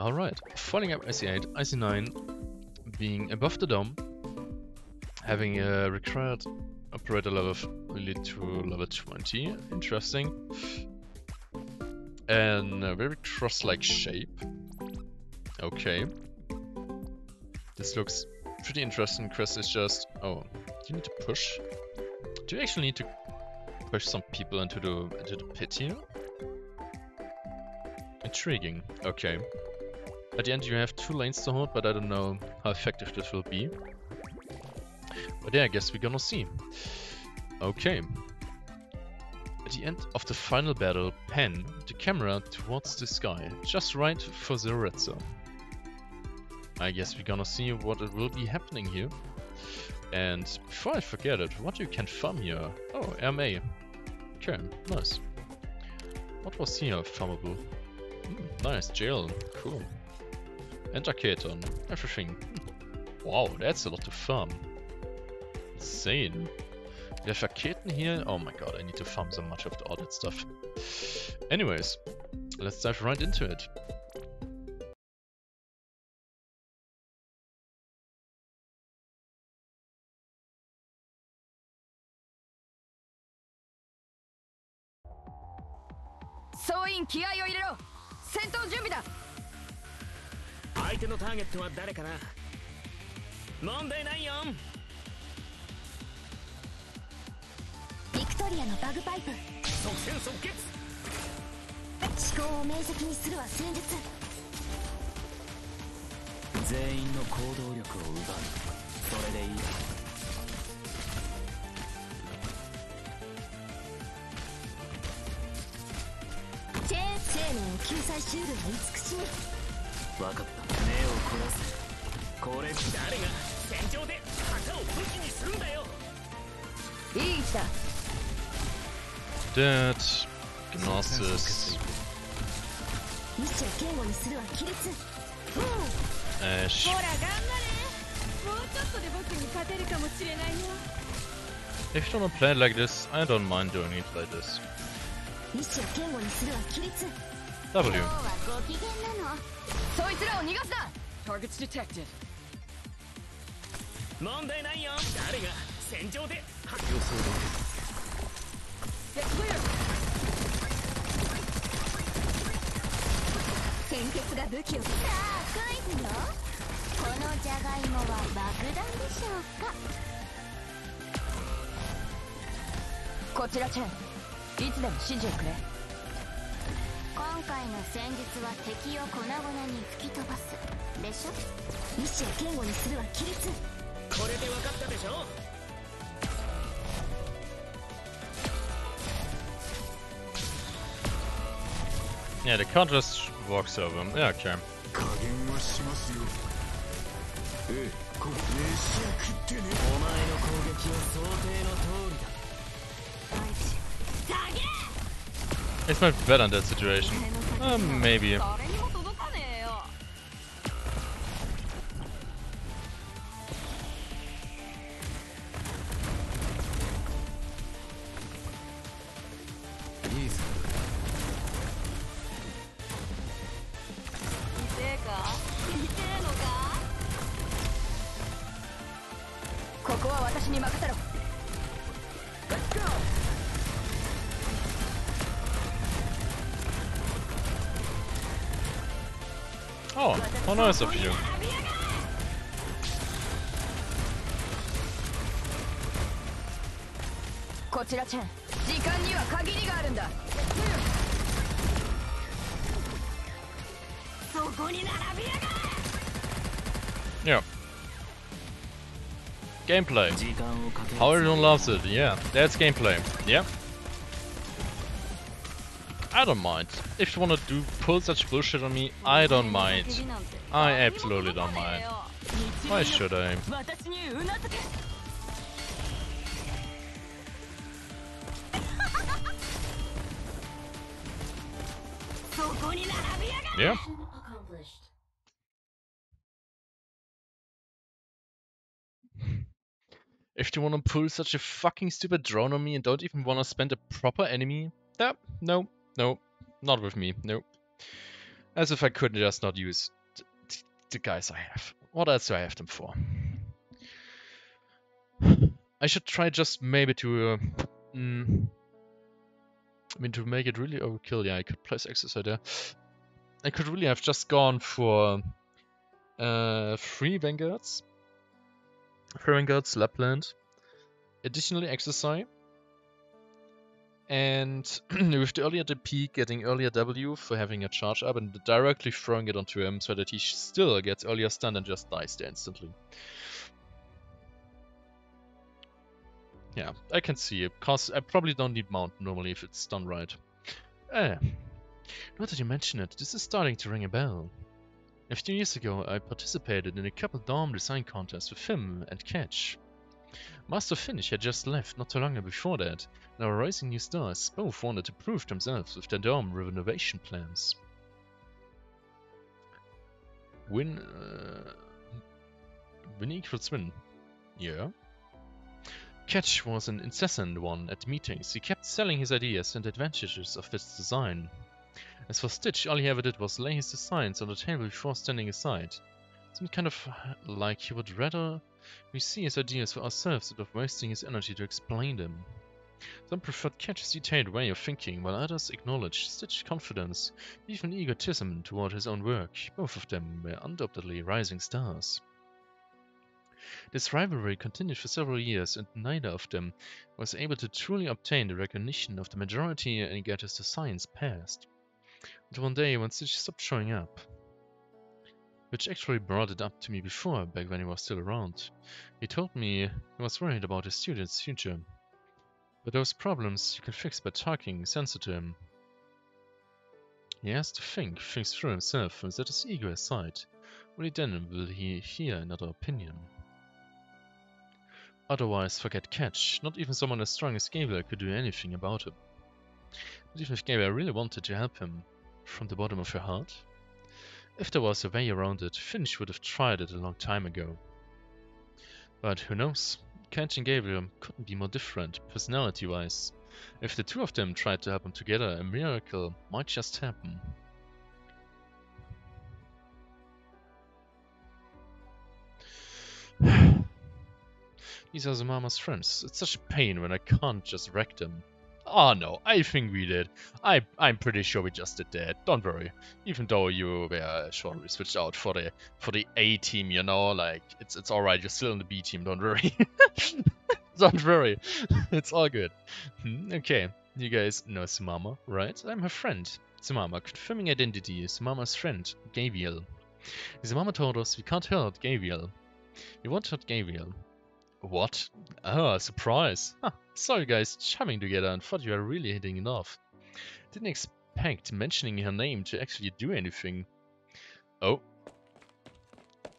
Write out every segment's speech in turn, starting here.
Alright, following up IC8, IC9 being above the dome, having a required operator level lead to level 20, interesting. And a very cross-like shape. Okay. This looks pretty interesting. Quest is just... Oh, do you need to push? Do you actually need to push some people into the pit here? Intriguing. Okay. At the end you have 2 lanes to hold, but I don't know how effective this will be. But yeah, I guess we're gonna see. Okay. At the end of the final battle, pan the camera towards the sky, just right for the red zone. I guess we're gonna see what it will be happening here. And before I forget it, what you can farm here? Oh, MA. Okay, nice. What was here farmable? Nice, jail, cool. And Arcaton, everything. Wow, that's a lot to farm. Insane. We have Raketen here. Oh my god, I need to farm so much of all that stuff. Anyways, let's dive right into it. That Gnosis. Ash. If you wanna play it like this, I don't mind doing it like this. W. Targets detected. Get clear. Yeah, the car just walks over him. Yeah, okay. It's might be better in that situation. Maybe. Oh, how nice of you. Yeah. Gameplay. How everyone loves it. Yeah, that's gameplay. Yeah. I don't mind. If you wanna pull such bullshit on me, I don't mind. I absolutely don't mind. Why should I? Yeah. If you wanna pull such a fucking stupid drone on me and don't even wanna spend a proper enemy, no, not with me, no. As if I couldn't just not use the guys I have. What else do I have them for? I should try just maybe to... I mean, to make it really overkill, yeah, I could place exercise there. I could really have just gone for 3 Vanguards. 3 Vanguards, Lapland. Additionally, exercise. And with the earlier DP getting earlier W for having a charge up and directly throwing it onto him so that he still gets earlier stun and just dies there instantly. Yeah, I can see it, cause I probably don't need mount normally if it's done right. Now that you mention it, this is starting to ring a bell. A few years ago, I participated in a couple dorm design contests with Fim and Catch. Master Finch had just left not too long before that, and our rising new stars both wanted to prove themselves with their dorm renovation plans. Win equals win. Yeah. Catch was an incessant one at meetings. He kept selling his ideas and advantages of this design. As for Stitch, all he ever did was lay his designs on the table before standing aside. Seemed kind of like he would rather we see his ideas for ourselves instead of wasting his energy to explain them. Some preferred Catch's detailed way of thinking, while others acknowledged Stitch's confidence, even egotism toward his own work. Both of them were undoubtedly rising stars. This rivalry continued for several years, and neither of them was able to truly obtain the recognition of the majority and get his designs passed. Until one day when Stitch stopped showing up, which actually brought it up to me before, back when he was still around. He told me he was worried about his students' future. But those problems you can fix by talking sense to him. He has to think things through himself and set his ego aside. Only then will he hear another opinion. Otherwise, forget Catch. Not even someone as strong as Gabriel could do anything about him. But even if Gabriel really wanted to help him, from the bottom of her heart, if there was a way around it, Finch would have tried it a long time ago. But who knows? Catch and Gabriel couldn't be more different, personality-wise. If the two of them tried to help him together, a miracle might just happen. These are Mama's friends. It's such a pain when I can't just wreck them. Oh no, I think we did. I'm pretty sure we just did that. Don't worry. Even though you were shortly switched out for the A team, you know, like it's alright. You're still in the B team. Don't worry. Don't worry. It's all good. Okay, you guys know Sumama, right? I'm her friend. Sumama, confirming identity. Sumama's friend, Gabriel. Sumama told us we can't hurt Gabriel. We won't hurt Gabriel. What? Oh, surprise. Huh. Saw you guys chumming together and thought you were really hitting it off. Didn't expect mentioning her name to actually do anything. Oh.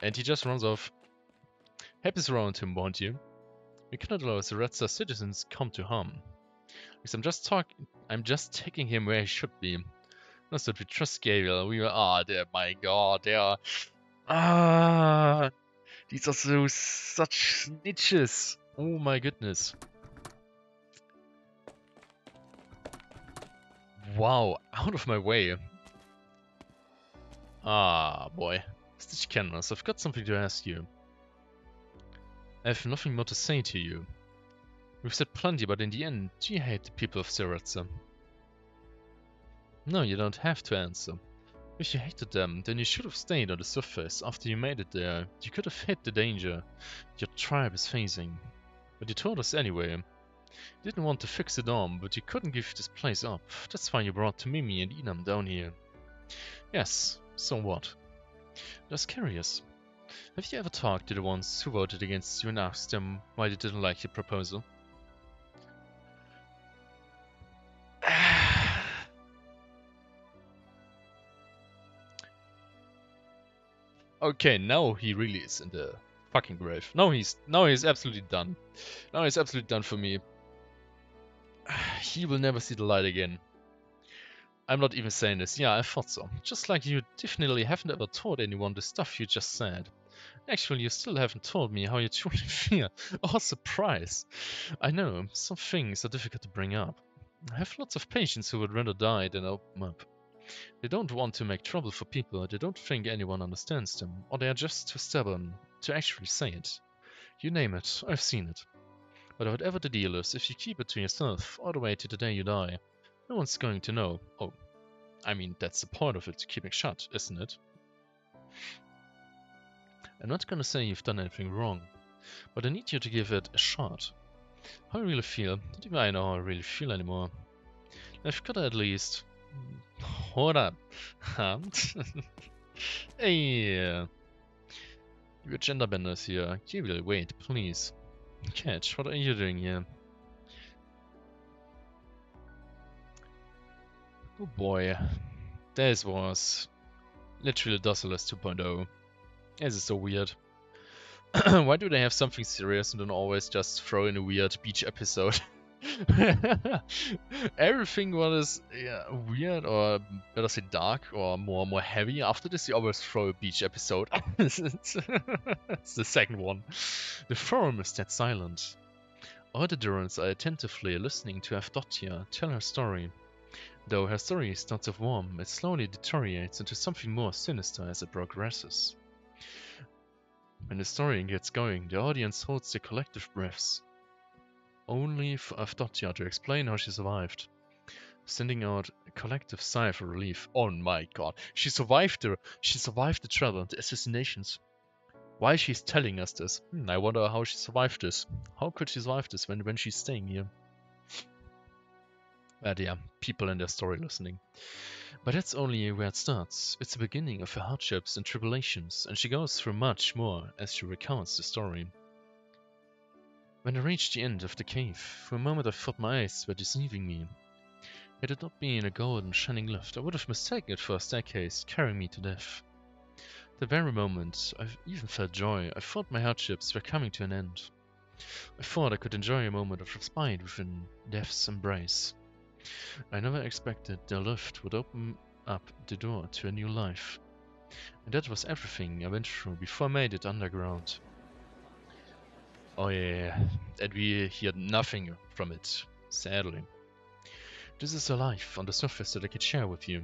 And he just runs off. Happens around him, won't you? We cannot allow the Red Star citizens come to harm. Because I'm just taking him where he should be. Not that we trust Gabriel. We were my god, they are these are such snitches. Oh my goodness. Wow, out of my way. Ah, boy. Stitch Cannons, I've got something to ask you. I have nothing more to say to you. We've said plenty, but in the end, do you hate the people of Zeratza? No, you don't have to answer. If you hated them, then you should have stayed on the surface. After you made it there, you could have hit the danger your tribe is facing. But you told us anyway. You didn't want to fix the dome, but you couldn't give this place up. That's why you brought Tamimi and Inam down here. Yes, so what? Just curious. Have you ever talked to the ones who voted against you and asked them why they didn't like your proposal? Okay, now he really is in the fucking grave. Now he's absolutely done. Now he's absolutely done for me. He will never see the light again. I'm not even saying this. Yeah, I thought so. Just like you definitely haven't ever told anyone the stuff you just said. Actually, you still haven't told me how you truly feel. Oh, surprise. I know, some things are difficult to bring up. I have lots of patients who would rather die than open up. They don't want to make trouble for people, they don't think anyone understands them, or they are just too stubborn to actually say it. You name it, I've seen it. But whatever the deal is, if you keep it to yourself all the way to the day you die, no one's going to know. Oh, I mean, that's the point of it, to keep it shut, isn't it? I'm not gonna say you've done anything wrong, but I need you to give it a shot. How I really feel, not even I know how I really feel anymore. I've gotta at least... Hold up. Hey, you're gender benders here. You will wait, please. Catch, what are you doing here? Oh boy. This was literally Docilus 2.0. This is so weird. Why do they have something serious and then always just throw in a weird beach episode? Everything what is weird, or better say dark, or more heavy, after this you always throw a beach episode. It's the second one. The forum is dead silent. All the Durans are attentively listening to Avdotia tell her story. Though her story starts off warm, it slowly deteriorates into something more sinister as it progresses. When the story gets going, the audience holds their collective breaths, only for Avdotia to explain how she survived, sending out a collective sigh of relief. Oh my god, she survived the travel and the assassinations. Why she's telling us this? I wonder how she survived this. How could she survive this when she's staying here? But yeah, people in their story listening. But that's only where it starts. It's the beginning of her hardships and tribulations, and she goes through much more as she recounts the story. When I reached the end of the cave, for a moment I thought my eyes were deceiving me. Had it not been a golden shining lift, I would have mistaken it for a staircase carrying me to death. The very moment I even felt joy, I thought my hardships were coming to an end. I thought I could enjoy a moment of respite within death's embrace. I never expected the lift would open up the door to a new life. And that was everything I went through before I made it underground. Oh yeah, and we hear nothing from it, sadly. This is a life on the surface that I could share with you.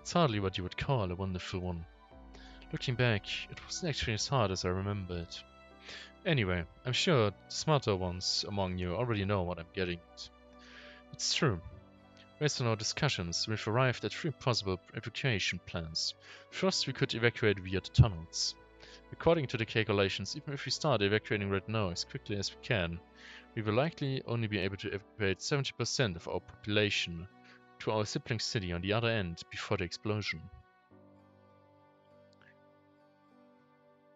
It's hardly what you would call a wonderful one. Looking back, it wasn't actually as hard as I remember it. Anyway, I'm sure the smarter ones among you already know what I'm getting at. It's true. Based on our discussions, we've arrived at 3 possible evacuation plans. First, we could evacuate via the tunnels. According to the calculations, even if we start evacuating right now as quickly as we can, we will likely only be able to evacuate 70% of our population to our sibling city on the other end before the explosion.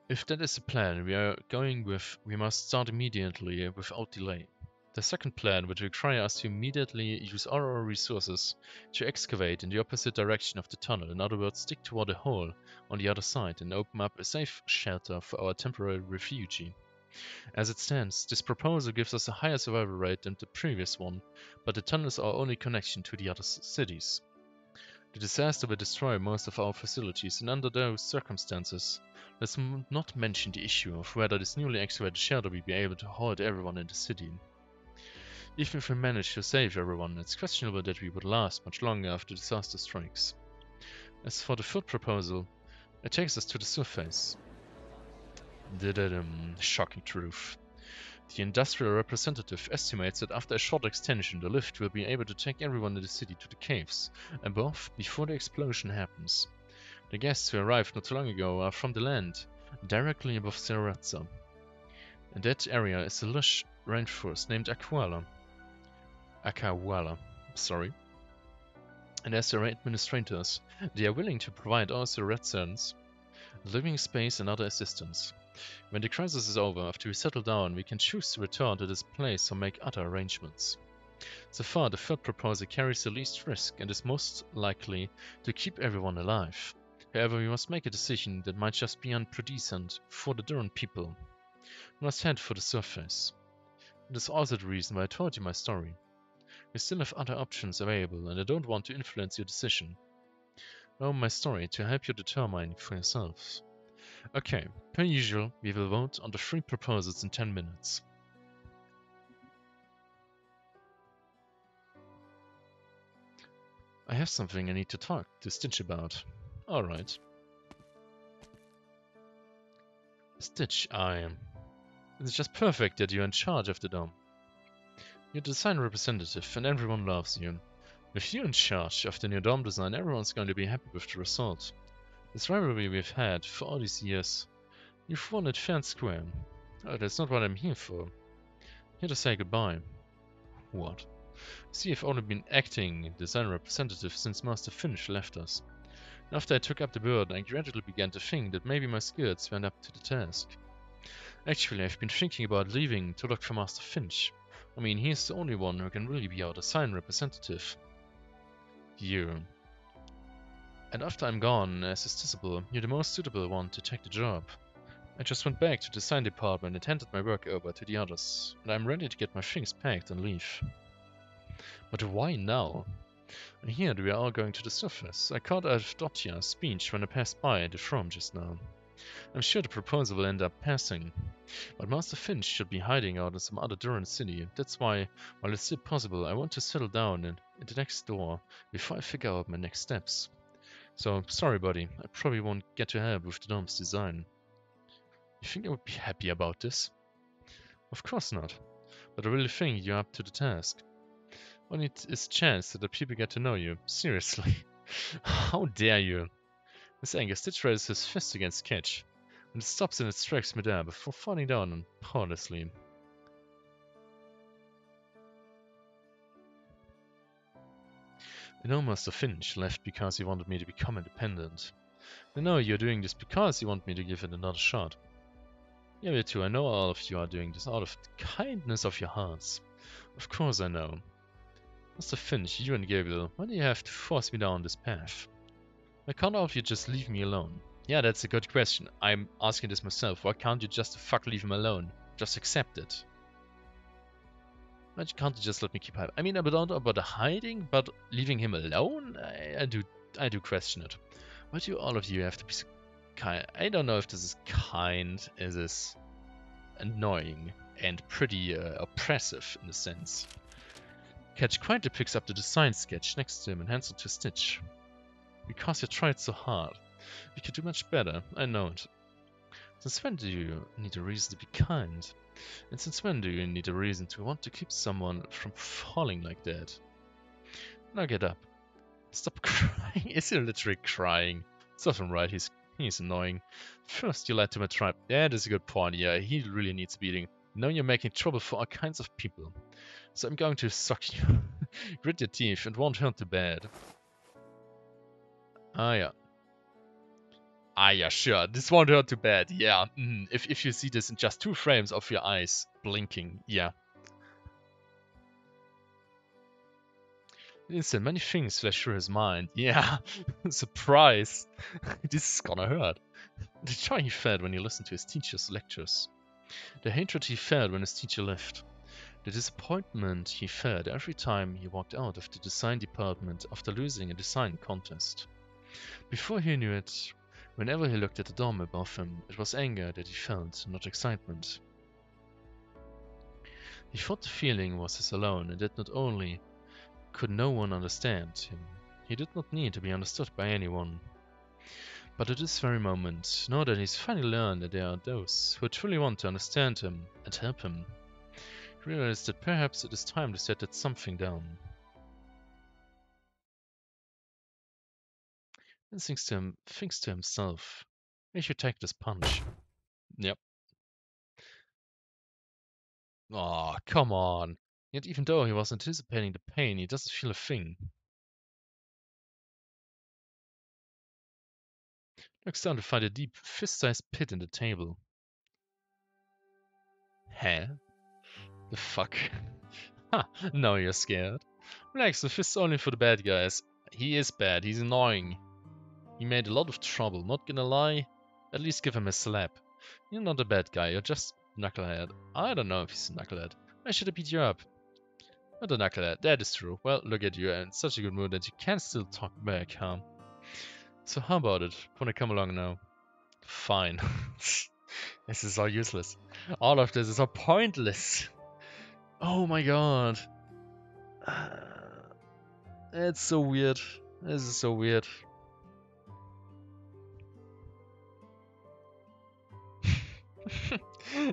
If that is the plan we are going with, we must start immediately without delay. The second plan would require us to immediately use all our resources to excavate in the opposite direction of the tunnel, in other words, stick toward the hole on the other side and open up a safe shelter for our temporary refugee. As it stands, this proposal gives us a higher survival rate than the previous one, but the tunnel is our only connection to the other cities. The disaster will destroy most of our facilities, and under those circumstances, let's not mention the issue of whether this newly excavated shelter will be able to hold everyone in the city. Even if we manage to save everyone, it's questionable that we would last much longer after disaster strikes. As for the third proposal, it takes us to the surface. Shocking truth. The industrial representative estimates that after a short extension, the lift will be able to take everyone in the city to the caves above before the explosion happens. The guests who arrived not too long ago are from the land, directly above Serazza. In that area is a lush rainforest named Akawala, sorry. And as their administrators, they are willing to provide all Serazzans living space and other assistance. When the crisis is over, after we settle down, we can choose to return to this place or make other arrangements. So far, the third proposal carries the least risk and is most likely to keep everyone alive. However, we must make a decision that might just be unpredecent for the Duran people. We must head for the surface. It is also the reason why I told you my story. We still have other options available, and I don't want to influence your decision. Know my story to help you determine for yourselves. Okay, per usual, we will vote on the 3 proposals in 10 minutes. I have something I need to talk to Stitch about. Alright. Stitch, it's just perfect that you're in charge of the dome. You're the design representative and everyone loves you. With you in charge of the new dome design, everyone's going to be happy with the result. This rivalry we've had for all these years, you've won it fair and square. Oh, that's not what I'm here for. Here to say goodbye. What? See, I've only been acting design representative since Master Finch left us. After I took up the burden, I gradually began to think that maybe my skills weren't up to the task. Actually, I've been thinking about leaving to look for Master Finch. I mean, he's the only one who can really be our design representative. You. And after I'm gone, as is visible, you're the most suitable one to take the job. I just went back to the design department and handed my work over to the others, and I'm ready to get my things packed and leave. But why now? And here we are all going to the surface. I caught out of Dotya's speech when I passed by the throne just now. I'm sure the proposal will end up passing. But Master Finch should be hiding out in some other Duran city. That's why, while it's still possible, I want to settle down in the next door before I figure out my next steps. So, sorry buddy, I probably won't get to help with the dome's design. You think I would be happy about this? Of course not. But I really think you're up to the task. Only is a chance that the people get to know you. Seriously. How dare you? This anger, Stitch raises his fist against Ketch, and it stops in its tracks midair before falling down and powerlessly. I know Master Finch left because he wanted me to become independent. I know you're doing this because you want me to give it another shot. Yeah, me too. I know all of you are doing this out of the kindness of your hearts. Of course I know. Master Finch, you and Gabriel, why do you have to force me down this path? Why can't all of you just leave me alone? Yeah, that's a good question. I'm asking this myself. Why can't you just fuck leave him alone? Just accept it. Why can't you just let me keep hiding? I mean, I don't know about the hiding, but leaving him alone? I do question it. Why do all of you have to be so kind? I don't know if this is kind, as is annoying and pretty oppressive in a sense. Ketch quietly picks up the design sketch next to him and hands it to Stitch. Because you tried so hard. You could do much better, I know it. Since when do you need a reason to be kind? And since when do you need a reason to want to keep someone from falling like that? Now get up. Stop crying. Is he literally crying? Serves him right, he's annoying. First you lied to my tribe. Yeah, that's a good point. Yeah, he really needs beating. Now you're making trouble for all kinds of people. So I'm going to suck you. Grit your teeth and won't hurt too bad. Ah yeah. Ah yeah, sure. This won't hurt too bad. Yeah. If you see this in just 2 frames of your eyes blinking, yeah. Listen, many things flash through his mind. Yeah. Surprise. This is gonna hurt. The joy he felt when he listened to his teacher's lectures. The hatred he felt when his teacher left. The disappointment he felt every time he walked out of the design department after losing a design contest. Before he knew it, whenever he looked at the dome above him, it was anger that he felt, not excitement. He thought the feeling was his alone, and that not only could no one understand him, he did not need to be understood by anyone. But at this very moment, now that he's finally learned that there are those who truly want to understand him and help him, he realized that perhaps it is time to set that something down. And thinks to himself, I should take this punch. Yep. Aw, come on. Yet even though he was anticipating the pain, he doesn't feel a thing. Looks down to find a deep, fist-sized pit in the table. Huh? The fuck? Ha! Now you're scared. Relax, the fist's only for the bad guys. He is bad, he's annoying. He made a lot of trouble, not gonna lie. At least give him a slap. You're not a bad guy, you're just a knucklehead. I don't know if he's a knucklehead. Why should I beat you up? Not a knucklehead, that is true. Well, look at you, in such a good mood that you can still talk back, huh? So how about it? Wanna come along now? Fine. This is all useless. All of this is all pointless. Oh my god. It's so weird. This is so weird.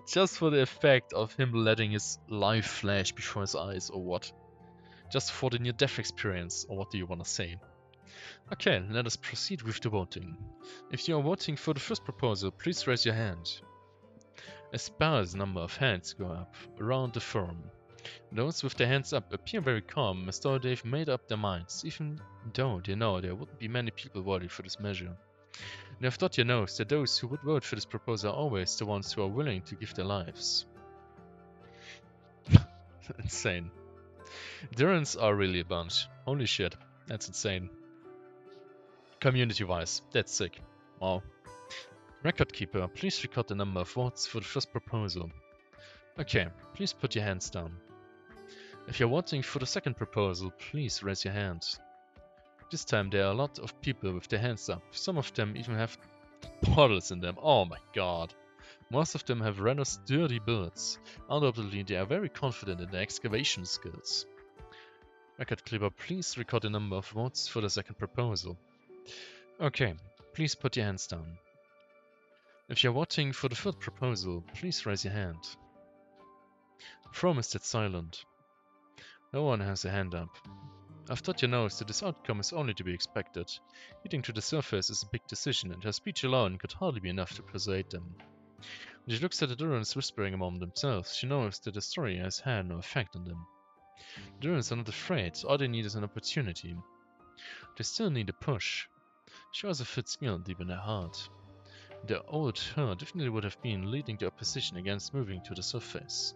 Just for the effect of him letting his life flash before his eyes, or what? Just for the near-death experience, or what do you want to say? Okay, let us proceed with the voting. If you are voting for the first proposal, please raise your hand. A sparse number of hands go up around the forum. Those with their hands up appear very calm, as though they've made up their minds, even though they know there wouldn't be many people voting for this measure. You have thought your nose that those who would vote for this proposal are always the ones who are willing to give their lives. Insane. Durans are really a bunch. Holy shit, that's insane. Community-wise, that's sick. Wow. Record keeper, please record the number of votes for the first proposal. Okay, please put your hands down. If you're voting for the second proposal, please raise your hand. This time there are a lot of people with their hands up. Some of them even have portals in them. Oh my god. Most of them have rather sturdy builds. Undoubtedly, they are very confident in their excavation skills. Record keeper, please record the number of votes for the second proposal. Okay, please put your hands down. If you're voting for the third proposal, please raise your hand. From is dead silent. No one has a hand up. I've thought you know that this outcome is only to be expected. Getting to the surface is a big decision, and her speech alone could hardly be enough to persuade them. When she looks at the Durans whispering among themselves, she knows that the story has had no effect on them. The Durans are not afraid, all they need is an opportunity. They still need a push. She also fits guilt deep in her heart. The old her definitely would have been leading the opposition against moving to the surface.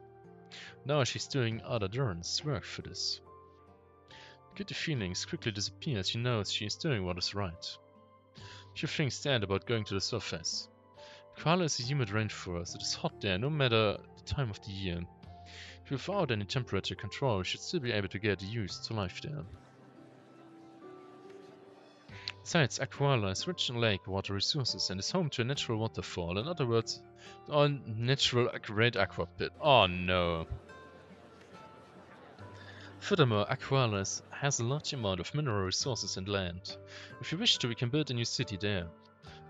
Now she's doing other Durans' work for this. Guilty feelings quickly disappear as she knows she is doing what is right. Few things stand about going to the surface. Koala is a humid rainforest. It is hot there no matter the time of the year. Without any temperature control, we should still be able to get used to life there. Besides, Aquala is rich in lake water resources and is home to a natural waterfall. In other words, a natural great aqua pit. Oh no. Furthermore, Aqualis has a large amount of mineral resources and land. If we wish to, we can build a new city there.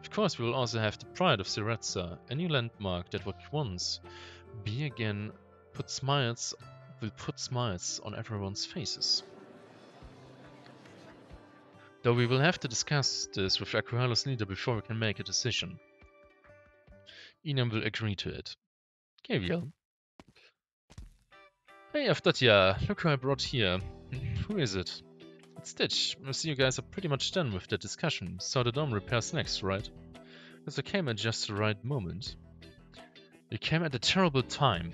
Of course, we will also have the pride of Siretsa, a new landmark that would once be again will put smiles on everyone's faces. Though we will have to discuss this with Aquala's leader before we can make a decision. Enam will agree to it. Gabriel. Hey, Aftatia, look who I brought here. Who is it? It's Stitch. I see you guys are pretty much done with the discussion, so the dome repairs next, right? Because I came at just the right moment. You came at a terrible time.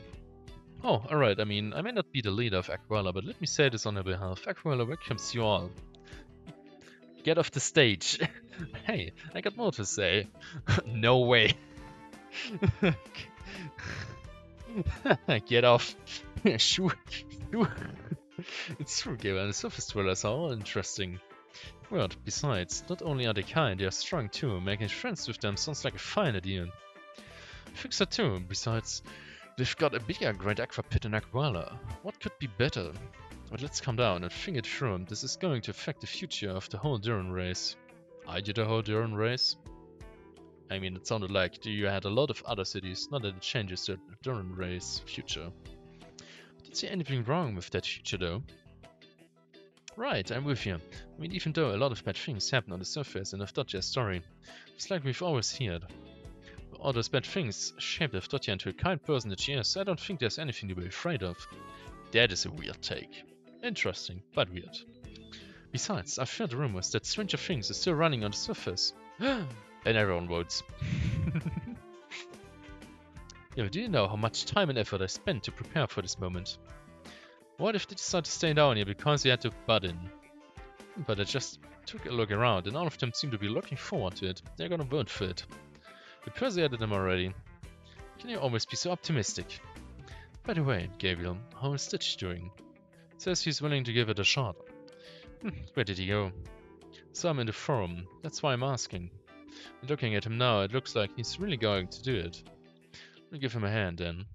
Oh, alright, I mean, I may not be the leader of Aquala, but let me say this on her behalf. Aquala welcomes you all. Get off the stage. Hey, I got more to say. No way. Get off. Shoo. It's true, Gabriel, the surface dwellers are all interesting. Well, besides, not only are they kind, they are strong too. Making friends with them sounds like a fine idea. Fixer too. Besides, they've got a bigger Great Aqua Pit in Aquala. What could be better? But let's calm down and think it through. This is going to affect the future of the whole Duran race. Are you the whole Duran race? I mean, it sounded like you had a lot of other cities, not that it changes the Duran race future. I don't see anything wrong with that future though. Right, I'm with you. I mean, even though a lot of bad things happen on the surface in Avdotya's story, it's like we've always heard. All those bad things shaped Avdotya into a kind person that she is. I don't think there's anything to be afraid of. That is a weird take. Interesting, but weird. Besides, I've heard rumors that Stranger Things is still running on the surface. And everyone votes. Yeah, do you know how much time and effort I spent to prepare for this moment? What if they decide to stay down here because they had to butt in? But I just took a look around and all of them seem to be looking forward to it. They're gonna vote for it. We persuaded them already. Can you always be so optimistic? By the way, Gabriel, how is Stitch doing? Says he's willing to give it a shot. Where did he go? So I'm in the forum, that's why I'm asking. Looking at him now, it looks like he's really going to do it. I'll give him a hand then.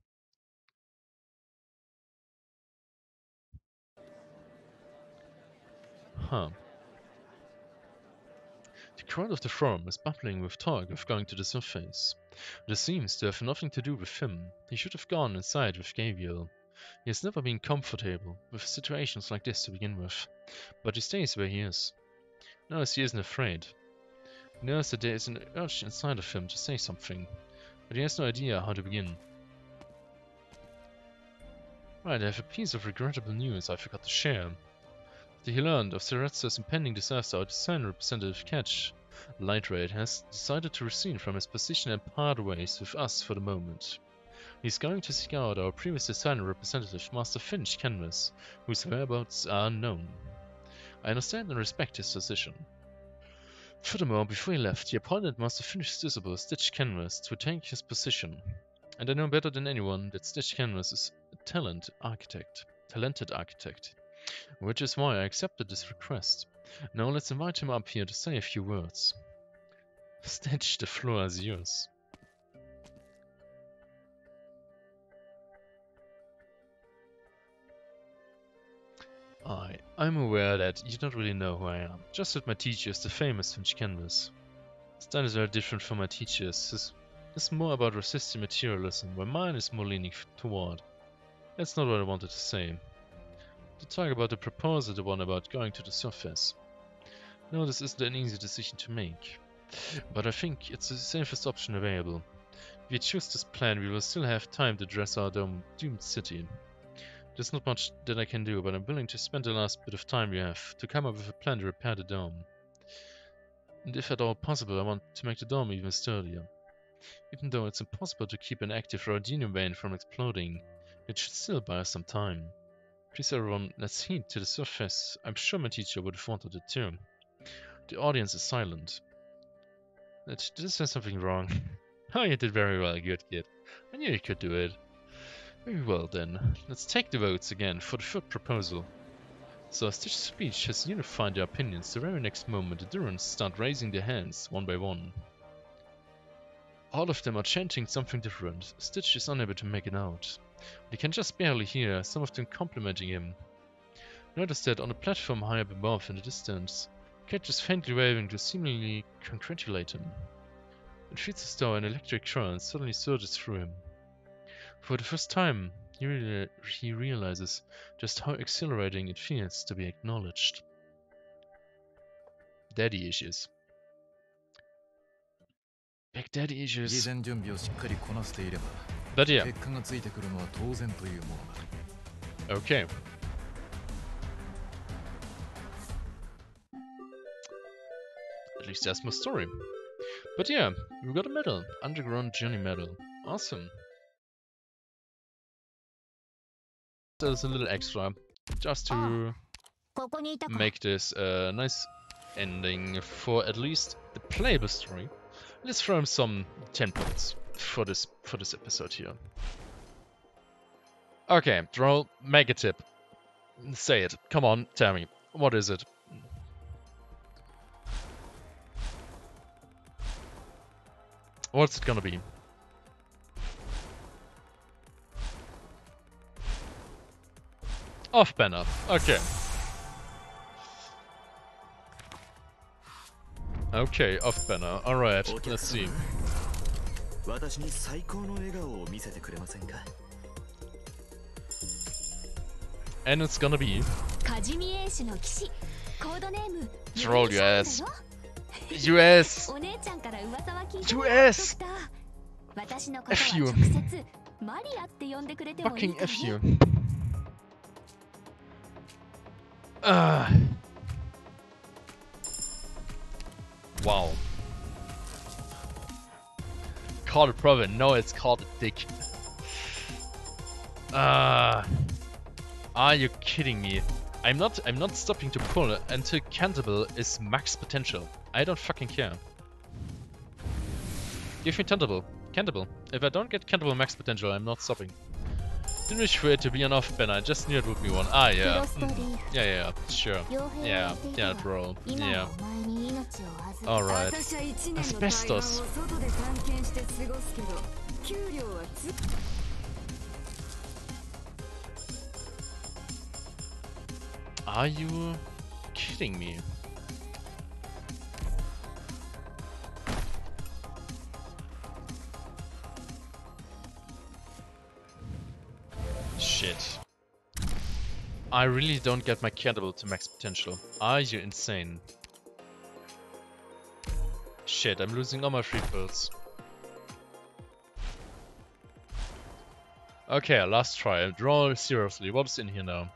Huh. The crowd of the forum is bubbling with talk of going to the surface. This seems to have nothing to do with him. He should have gone inside with Gabriel. He has never been comfortable with situations like this to begin with, but he stays where he is. Notice he isn't afraid. He knows that there is an urge inside of him to say something, but he has no idea how to begin. Right, I have a piece of regrettable news I forgot to share. After he learned of Ceretza's impending disaster, our design representative Catch Lightrate has decided to resign from his position and part ways with us for the moment. He's going to seek out our previous designer representative, Master Finch Canvas, whose whereabouts are unknown. I understand and respect his decision. Furthermore, before he left, he appointed Master Finch's disciple, Stitch Canvas, to take his position. And I know better than anyone that Stitch Canvas is a talented architect, which is why I accepted this request. Now let's invite him up here to say a few words. Stitch, the floor is yours. I'm aware that you don't really know who I am. Just that my teacher is the famous Finch Canvas. His style is very different from my teacher's. His is more about resisting materialism, where mine is more leaning toward. That's not what I wanted to say. To talk about the proposal, the one about going to the surface. No, this isn't an easy decision to make, but I think it's the safest option available. If we choose this plan, we will still have time to dress our doomed city. There's not much that I can do, but I'm willing to spend the last bit of time we have to come up with a plan to repair the dome. And if at all possible, I want to make the dome even sturdier. Even though it's impossible to keep an active rhodium vein from exploding, it should still buy us some time. Please everyone, let's head to the surface. I'm sure my teacher would have wanted it too. The audience is silent. Did I say something wrong? Oh, you did very well, good kid. I knew you could do it. Very well then, let's take the votes again for the third proposal. So as Stitch's speech has unified their opinions, the very next moment the Durans start raising their hands one by one. All of them are chanting something different. Stitch is unable to make it out. He can just barely hear some of them complimenting him. Notice that on the platform high up above in the distance, Cat is faintly waving to seemingly congratulate him. It feels as though an electric current suddenly surges through him. For the first time, he realizes just how exhilarating it feels to be acknowledged. Daddy issues. Big daddy issues. But yeah. Okay. At least that's my story. But yeah, we got a medal. Underground Journey medal. Awesome. There's a little extra, just to make this a nice ending for at least the playable story. Let's throw him some 10 points for this episode here. Okay, Droll, make a tip. Say it. Come on, tell me. What is it? What's it gonna be? Off banner. Okay. Okay, off banner. Alright, let's see. And it's gonna be Troll US. US. US. F you. Fucking F you. Wow. Called a Proven. No, it's called a dick. Are you kidding me? I'm not stopping to pull until Cantable is max potential. I don't fucking care. Give me Cantable. Cantable. If I don't get Cantable max potential, I'm not stopping. Didn't wish for it to be an off banner, I just knew it would be one. Ah, yeah. Yeah, sure. Yeah, bro. Yeah. Alright. Asbestos. Are you kidding me? Shit. I really don't get my cannibal to max potential. Are you insane? Shit, I'm losing all my free pills. Okay, last try. Draw seriously. What's in here now?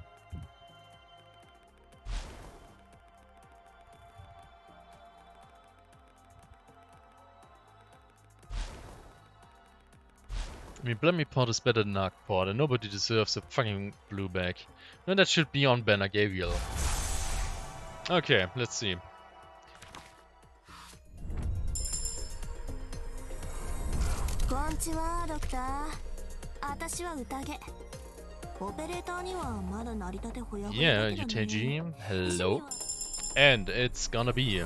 I mean, Blemmy Pot is better than Arc Pot, and nobody deserves a fucking blue bag. No, that should be on Banner Gabriel. Okay, let's see. Yeah, UTG, hello. And it's gonna be...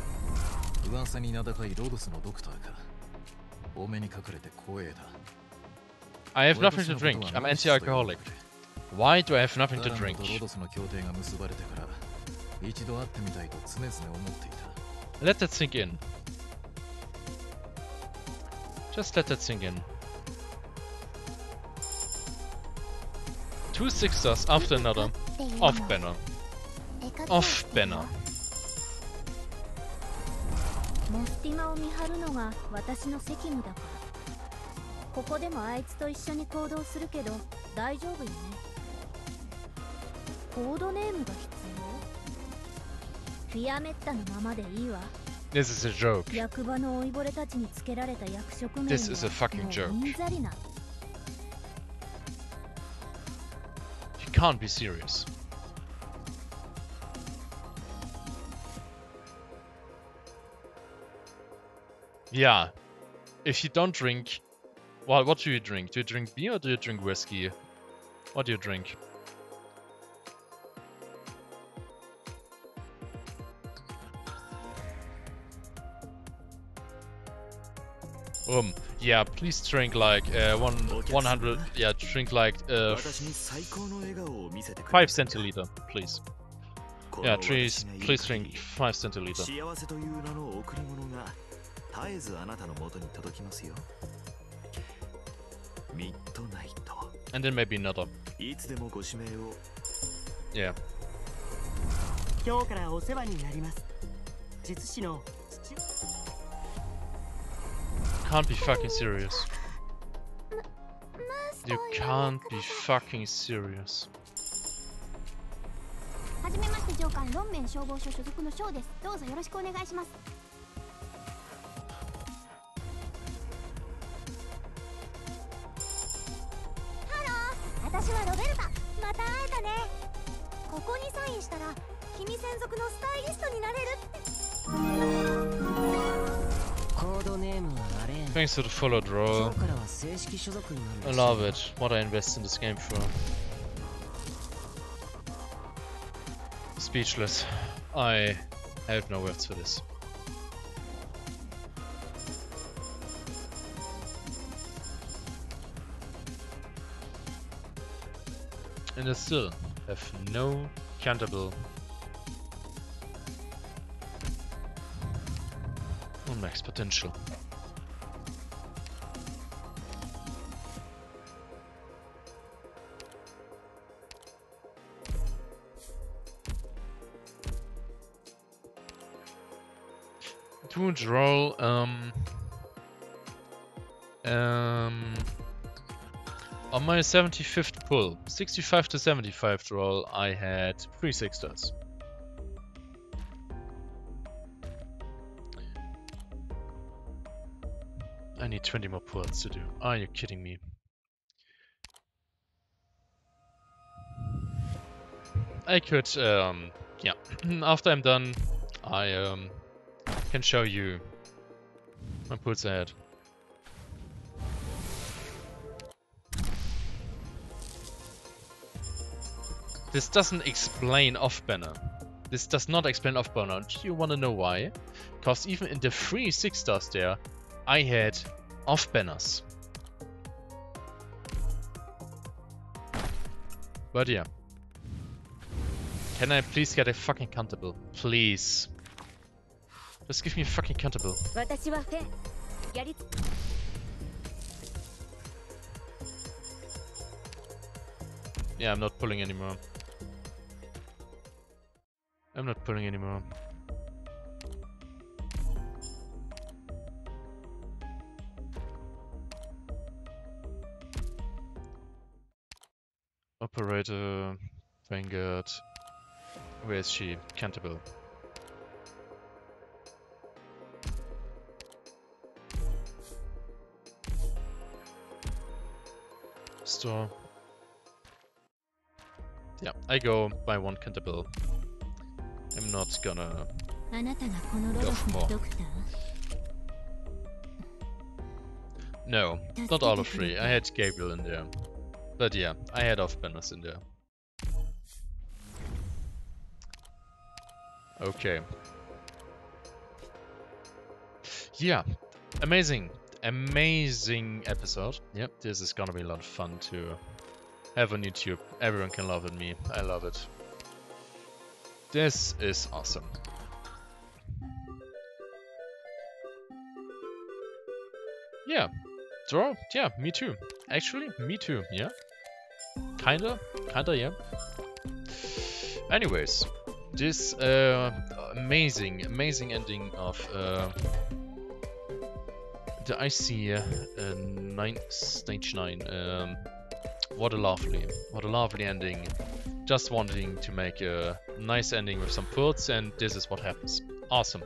I have nothing to drink. I'm anti-alcoholic. Why do I have nothing to drink? Let that sink in. Just let that sink in. 2 6-stars after another. Off banner. Off banner. モスティマを見張るのが私の責務だから。ここでもあいつと一緒に行動するけど大丈夫よね。コードネームが必要？フィアメッタのままでいいわ。This is a joke. 役場の老いぼれたちにつけられた役職名は This is a fucking joke. もううんざりな。You can't be serious. Yeah. If you don't drink... Well, what do you drink? Do you drink beer or do you drink whiskey? What do you drink? Yeah, please drink like 100. Yeah, drink like 5 centiliter, please. Yeah, please drink 5 centiliter. And then maybe another. Yeah. Can't be fucking serious. You can't be fucking serious. はじめまして上官、ロンメン消防署所属のショーです。どうぞよろしくお願いします。ハロー、私はロベルタ。また会えたね。ここにサインしたら、君専属のスタイリストになれるって。コードネームはアレン。Thanks to the follow draw. I love it. What I invest in this game for. Speechless. I have no words for this. And I still have no countable on max potential. To draw on my 75th pull, 65 to 75 draw, I had 3 6-stars. I need 20 more pulls to do. Are you kidding me? I could, yeah, after I'm done, I can show you my pulls ahead. This doesn't explain off-banner. This does not explain off-banner. Do you want to know why? Because even in the 3 6-stars there, I had off-banners. But yeah. Can I please get a fucking countable? Please. Just give me a fucking countable. 私はフェンやり Yeah, I'm not pulling anymore. I'm not pulling anymore. Operator, Vanguard. Where is she? Canterville. Store. Yeah, I go by one Canterville. I'm not gonna あなたがこのロボットのドクター No, not all of three. I had Gabriel in there. But yeah, I had off-banners in there. Okay. Yeah, amazing. Amazing episode. Yep, this is gonna be a lot of fun to have on YouTube. Everyone can laugh at me. I love it. This is awesome. Yeah. Draw? Yeah, me too. Actually, me too, yeah. Kinda, yeah. Anyways, this amazing ending of the IC Stage 9. What a lovely ending. Just wanting to make a nice ending with some puts, and this is what happens. Awesome.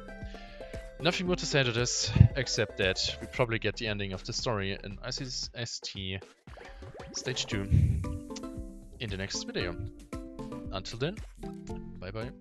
Nothing more to say to this, except that we probably get the ending of the story in ICST Stage 2 in the next video. Until then, bye bye.